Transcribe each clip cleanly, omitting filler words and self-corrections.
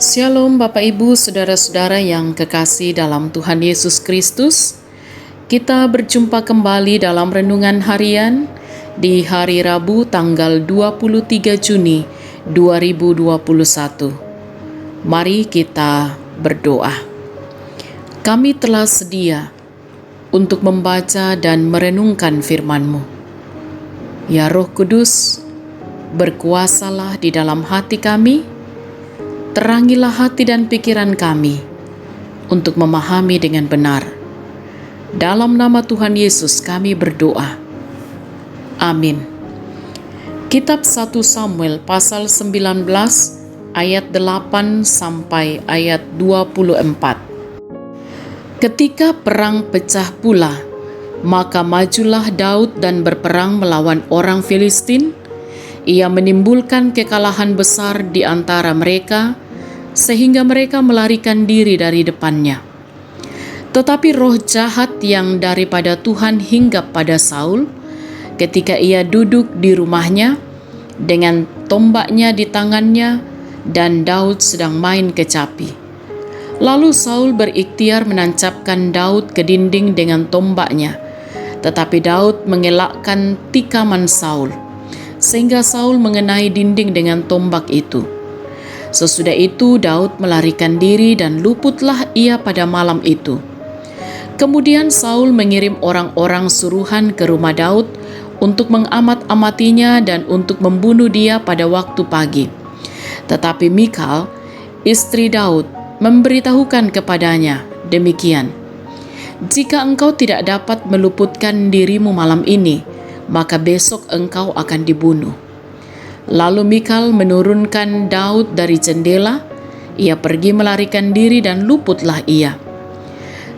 Shalom Bapak Ibu, Saudara-saudara yang kekasih dalam Tuhan Yesus Kristus. Kita berjumpa kembali dalam renungan harian di hari Rabu tanggal 23 Juni 2021. Mari kita berdoa. Kami telah sedia untuk membaca dan merenungkan firman-Mu. Ya Roh Kudus, berkuasalah di dalam hati kami. Terangilah hati dan pikiran kami untuk memahami dengan benar. Dalam nama Tuhan Yesus kami berdoa. Amin. Kitab 1 Samuel pasal 19 ayat 8 sampai ayat 24. Ketika perang pecah pula, maka majulah Daud dan berperang melawan orang Filistin. Ia menimbulkan kekalahan besar di antara mereka, sehingga mereka melarikan diri dari depannya. Tetapi roh jahat yang daripada Tuhan hinggap pada Saul ketika ia duduk di rumahnya dengan tombaknya di tangannya dan Daud sedang main kecapi. Lalu Saul berikhtiar menancapkan Daud ke dinding dengan tombaknya, tetapi Daud mengelakkan tikaman Saul, sehingga Saul mengenai dinding dengan tombak itu. Sesudah itu Daud melarikan diri dan luputlah ia pada malam itu. Kemudian Saul mengirim orang-orang suruhan ke rumah Daud untuk mengamat-amatinya dan untuk membunuh dia pada waktu pagi. Tetapi Mikal, istri Daud, memberitahukan kepadanya demikian, "Jika engkau tidak dapat meluputkan dirimu malam ini, maka besok engkau akan dibunuh." Lalu Mikal menurunkan Daud dari jendela. Ia pergi melarikan diri dan luputlah ia.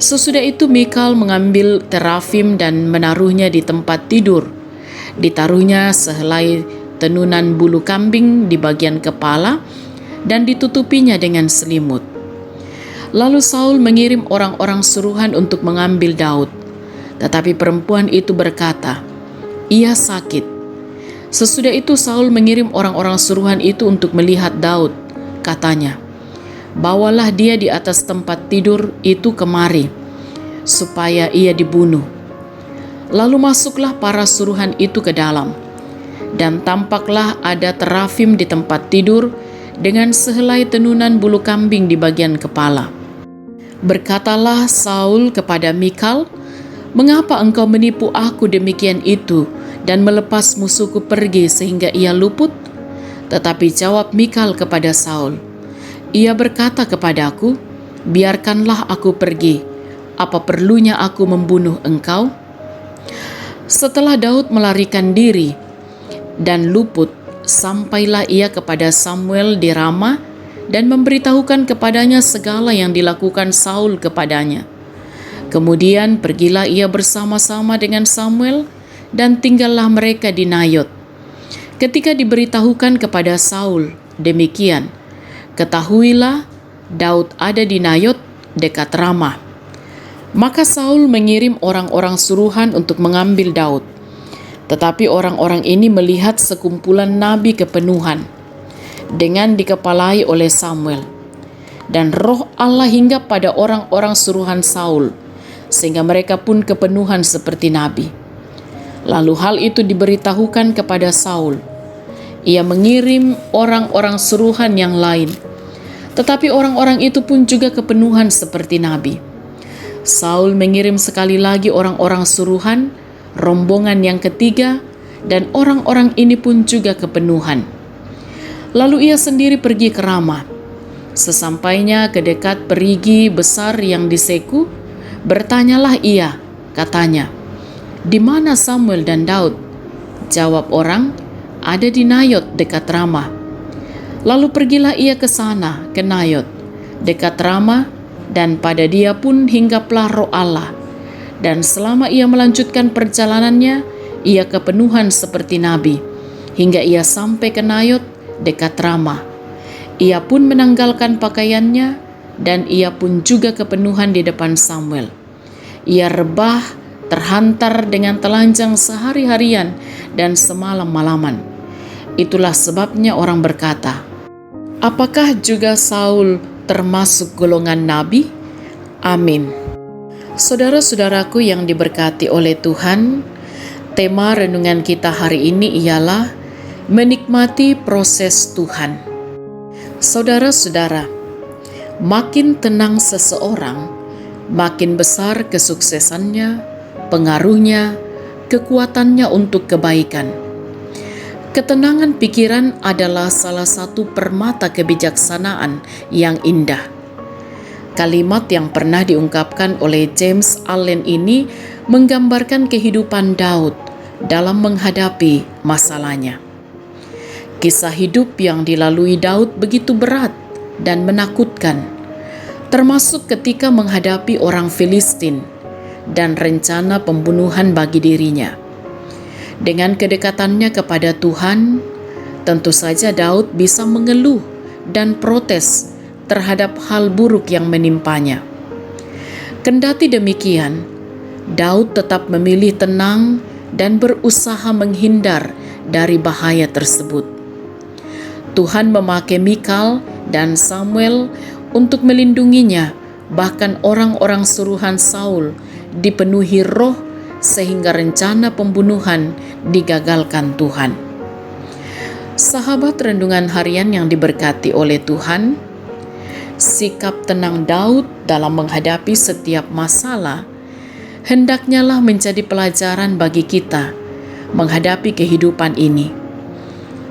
Sesudah itu Mikal mengambil terafim dan menaruhnya di tempat tidur. Ditaruhnya sehelai tenunan bulu kambing di bagian kepala dan ditutupinya dengan selimut. Lalu Saul mengirim orang-orang suruhan untuk mengambil Daud. Tetapi perempuan itu berkata, "Ia sakit." Sesudah itu Saul mengirim orang-orang suruhan itu untuk melihat Daud. Katanya, "Bawalah dia di atas tempat tidur itu kemari, supaya ia dibunuh." Lalu masuklah para suruhan itu ke dalam, dan tampaklah ada terafim di tempat tidur dengan sehelai tenunan bulu kambing di bagian kepala. Berkatalah Saul kepada Mikal, "Mengapa engkau menipu aku demikian itu dan melepas musuhku pergi sehingga ia luput?" Tetapi jawab Mikal kepada Saul, "Ia berkata kepadaku, 'Biarkanlah aku pergi. Apa perlunya aku membunuh engkau?'" Setelah Daud melarikan diri dan luput, sampailah ia kepada Samuel di Rama dan memberitahukan kepadanya segala yang dilakukan Saul kepadanya. Kemudian pergilah ia bersama-sama dengan Samuel dan tinggallah mereka di Nayot. Ketika diberitahukan kepada Saul demikian, "Ketahuilah, Daud ada di Nayot dekat Rama." Maka Saul mengirim orang-orang suruhan untuk mengambil Daud. Tetapi orang-orang ini melihat sekumpulan nabi kepenuhan dengan dikepalai oleh Samuel. Dan roh Allah hinggap pada orang-orang suruhan Saul, sehingga mereka pun kepenuhan seperti nabi. Lalu hal itu diberitahukan kepada Saul. Ia mengirim orang-orang suruhan yang lain, tetapi orang-orang itu pun juga kepenuhan seperti nabi. Saul mengirim sekali lagi orang-orang suruhan, rombongan yang ketiga, dan orang-orang ini pun juga kepenuhan. Lalu ia sendiri pergi ke Rama. Sesampainya ke dekat perigi besar yang di Seku, bertanyalah ia, katanya, "Di mana Samuel dan Daud?" Jawab orang, "Ada di Nayot dekat Rama." Lalu pergilah ia ke sana, ke Nayot, dekat Rama, dan pada dia pun hinggaplah roh Allah. Dan selama ia melanjutkan perjalanannya, ia kepenuhan seperti nabi, hingga ia sampai ke Nayot dekat Rama. Ia pun menanggalkan pakaiannya, dan ia pun juga kepenuhan di depan Samuel. Ia rebah, terhantar dengan telanjang sehari-harian dan semalam-malaman. Itulah sebabnya orang berkata, Apakah juga Saul termasuk golongan nabi? Amin. Saudara-saudaraku yang diberkati oleh Tuhan, tema renungan kita hari ini ialah menikmati proses Tuhan. Saudara-saudara, makin tenang seseorang, makin besar kesuksesannya, pengaruhnya, kekuatannya untuk kebaikan. Ketenangan pikiran adalah salah satu permata kebijaksanaan yang indah. Kalimat yang pernah diungkapkan oleh James Allen ini menggambarkan kehidupan Daud dalam menghadapi masalahnya. Kisah hidup yang dilalui Daud begitu berat dan menakutkan, termasuk ketika menghadapi orang Filistin dan rencana pembunuhan bagi dirinya. Dengan kedekatannya kepada Tuhan, tentu saja Daud bisa mengeluh dan protes terhadap hal buruk yang menimpanya. Kendati demikian, Daud tetap memilih tenang dan berusaha menghindar dari bahaya tersebut. Tuhan memakai Mikal dan Samuel untuk melindunginya, bahkan orang-orang suruhan Saul dipenuhi roh sehingga rencana pembunuhan digagalkan Tuhan. Sahabat renungan harian yang diberkati oleh Tuhan, sikap tenang Daud dalam menghadapi setiap masalah hendaknya lah menjadi pelajaran bagi kita menghadapi kehidupan ini.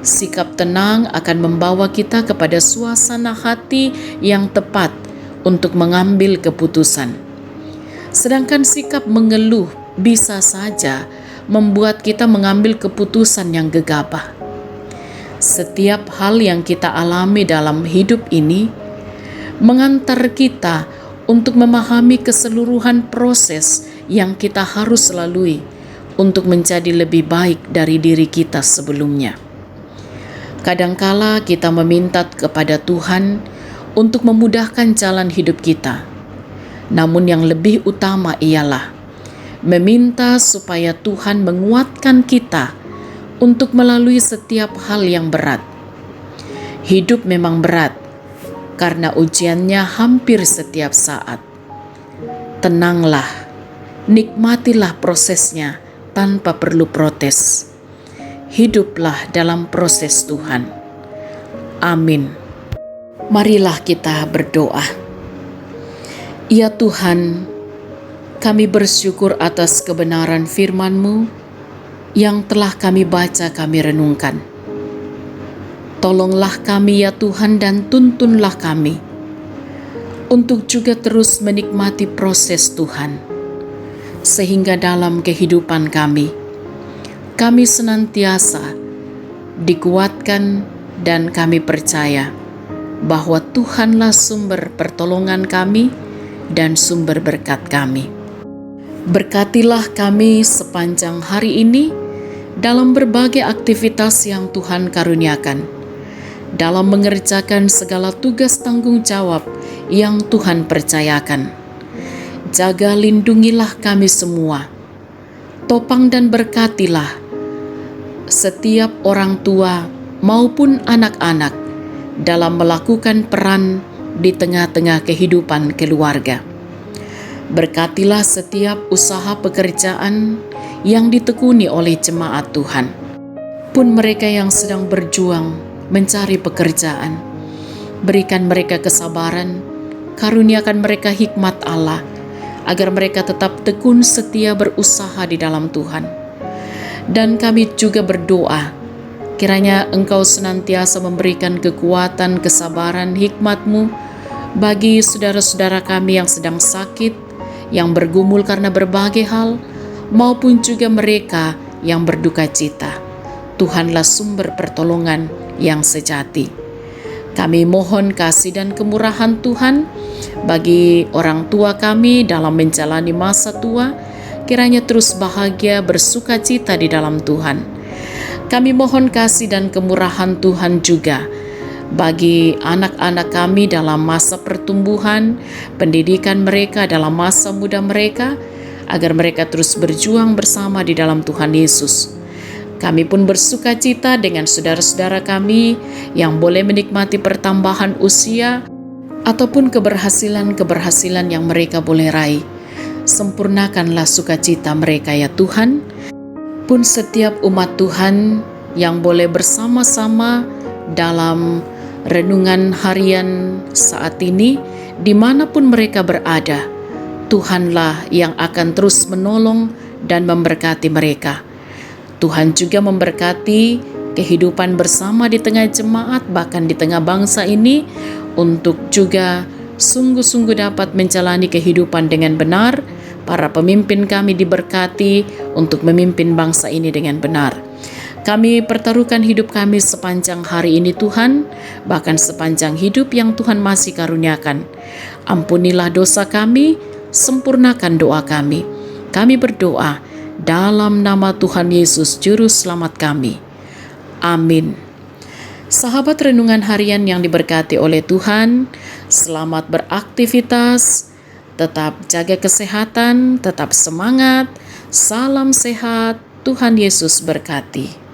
Sikap tenang akan membawa kita kepada suasana hati yang tepat untuk mengambil keputusan. Sedangkan sikap mengeluh bisa saja membuat kita mengambil keputusan yang gegabah. Setiap hal yang kita alami dalam hidup ini mengantar kita untuk memahami keseluruhan proses yang kita harus lalui untuk menjadi lebih baik dari diri kita sebelumnya. Kadangkala kita meminta kepada Tuhan untuk memudahkan jalan hidup kita. Namun yang lebih utama ialah meminta supaya Tuhan menguatkan kita untuk melalui setiap hal yang berat. Hidup memang berat karena ujiannya hampir setiap saat. Tenanglah, nikmatilah prosesnya tanpa perlu protes. Hiduplah dalam proses Tuhan. Amin. Marilah kita berdoa. Ya Tuhan, kami bersyukur atas kebenaran firman-Mu yang telah kami baca, kami renungkan. Tolonglah kami ya Tuhan dan tuntunlah kami untuk juga terus menikmati proses Tuhan, sehingga dalam kehidupan kami senantiasa dikuatkan dan kami percaya bahwa Tuhanlah sumber pertolongan kami dan sumber berkat kami. Berkatilah kami sepanjang hari ini dalam berbagai aktivitas yang Tuhan karuniakan, dalam mengerjakan segala tugas tanggung jawab yang Tuhan percayakan. Jaga lindungilah kami semua, topang dan berkatilah setiap orang tua maupun anak-anak dalam melakukan peran di tengah-tengah kehidupan keluarga. Berkatilah setiap usaha pekerjaan yang ditekuni oleh jemaat Tuhan. Pun mereka yang sedang berjuang mencari pekerjaan, berikan mereka kesabaran, karuniakan mereka hikmat Allah, agar mereka tetap tekun setia berusaha di dalam Tuhan. Dan kami juga berdoa, kiranya Engkau senantiasa memberikan kekuatan, kesabaran, hikmat-Mu bagi saudara-saudara kami yang sedang sakit, yang bergumul karena berbagai hal, maupun juga mereka yang berduka cita. Tuhanlah sumber pertolongan yang sejati. Kami mohon kasih dan kemurahan Tuhan bagi orang tua kami dalam menjalani masa tua, kiranya terus bahagia bersuka cita di dalam Tuhan. Kami mohon kasih dan kemurahan Tuhan juga bagi anak-anak kami dalam masa pertumbuhan, pendidikan mereka dalam masa muda mereka, agar mereka terus berjuang bersama di dalam Tuhan Yesus. Kami pun bersuka cita dengan saudara-saudara kami yang boleh menikmati pertambahan usia ataupun keberhasilan-keberhasilan yang mereka boleh raih. Sempurnakanlah sukacita mereka ya Tuhan. Pun setiap umat Tuhan yang boleh bersama-sama dalam renungan harian saat ini, dimanapun mereka berada, Tuhanlah yang akan terus menolong dan memberkati mereka. Tuhan juga memberkati kehidupan bersama di tengah jemaat, bahkan di tengah bangsa ini, untuk juga sungguh-sungguh dapat menjalani kehidupan dengan benar. Para pemimpin kami diberkati untuk memimpin bangsa ini dengan benar. Kami pertaruhkan hidup kami sepanjang hari ini Tuhan, bahkan sepanjang hidup yang Tuhan masih karuniakan. Ampunilah dosa kami, sempurnakan doa kami. Kami berdoa dalam nama Tuhan Yesus Juru Selamat kami. Amin. Sahabat renungan harian yang diberkati oleh Tuhan, selamat beraktivitas, tetap jaga kesehatan, tetap semangat, salam sehat, Tuhan Yesus berkati.